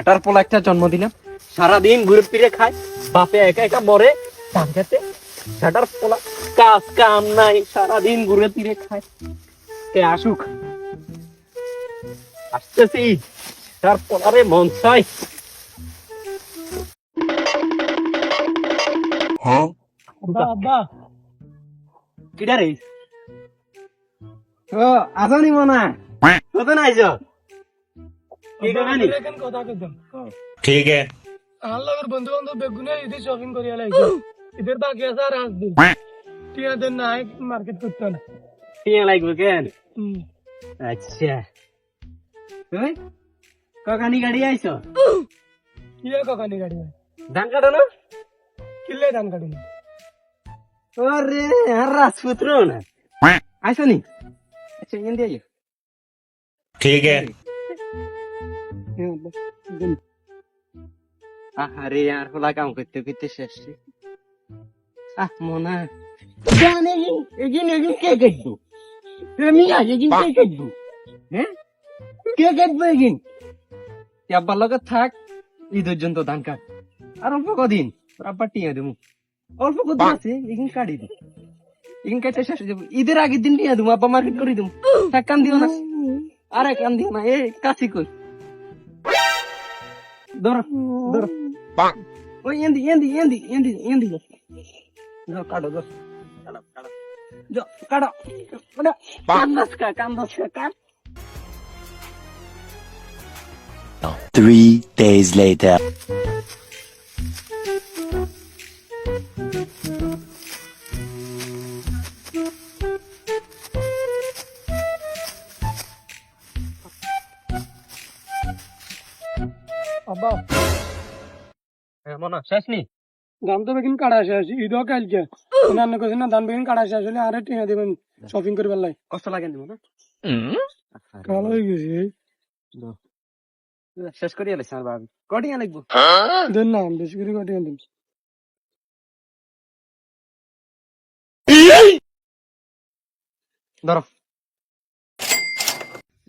Better পোলা একটা জন্ম দিলাম, সারাদিন ঘুরে ফিরে খায়, বাপে একা একা মরে ধান খেতে। বেটার পোলা কাজ কাম নাই, সারাদিন ঘুরে ফিরে খায়। কে আসুক, আসতেছি, তার পোলারে মন চাই। আব্বা কিডা রে? ও আজানি মনা কত নাইছ? কি কাহানি? কথা কইতাম ठीक है। আল্লাহর বন্ধু বান্ধব বেগুনে ঈদের শপিং করিয়া লাগছে। ঈদের বাকি আছে আর 5 দিন। টিয়া দেন নাই মার্কেট করতে না। টিয়া লাগবে কেন? আচ্ছা, তুই কখানি গাড়ি আইছ? কিয়া কখানি গাড়ি ধান কাটো না? কিল্লে ধান কাটি না। ওরে আর রাজপুত্র না আইছ নি? আচ্ছা এখান দিয়ে আইও। ठीक है। আরে আর হলা কাম করতে করতে শেষ। মনা জানে এগিন এগিন কে কাটবো? তুমি আজ এগিন কে কাটবো? হ্যাঁ কে কাটবো এগিন? আব্বার লগে থাক, ঈদ পর্যন্ত ধান কাট। আর অল্প কদিন আব্বা টিয়া দেবো, অল্প কদিন আছে, এগিন কাটি দিই, এগিন কাটতে শেষ হয়ে যাবো। ঈদের আগের দিন টিয়া দেবো, আব্বা মার্কেট করে দেবো। থাক কান দিও না, আরে কান দিও না, এ কাছি কই ধরো ধরো। ওই এন্দি এন্দি এন্দি এন্দি এন্দি যাও কাটো, যাও কাটো কাটো, যাও কাটো ওটা কান দশ কাট। 3 days later. আব্বা মনা শেষ নি? ধান তো বেগুন কাটা শেষ, ঈদও কালকে। অন্যান্য কিছু না, ধান বেগুন কাটা শেষ হলে আরে টিয়া দেবেন শপিং করবার লাই। কষ্ট লাগে দিব না? কালো হয়ে গেছে। শেষ করি আলে স্যার ভাবি কটিয়া লাগবো? দেন না বেশি করে কাটিয়ে দিন। ধরো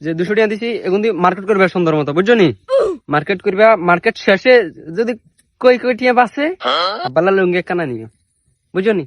যে 200 টাকা দিছি, এখন দিয়ে মার্কেট করবে সুন্দর মতো, বুঝছো নি? মার্কেট করবে, মার্কেট শেষে যদি কই কই টিয়া বাসে আব্বালা লুঙ্গে কানা নিও, বুঝছো নি?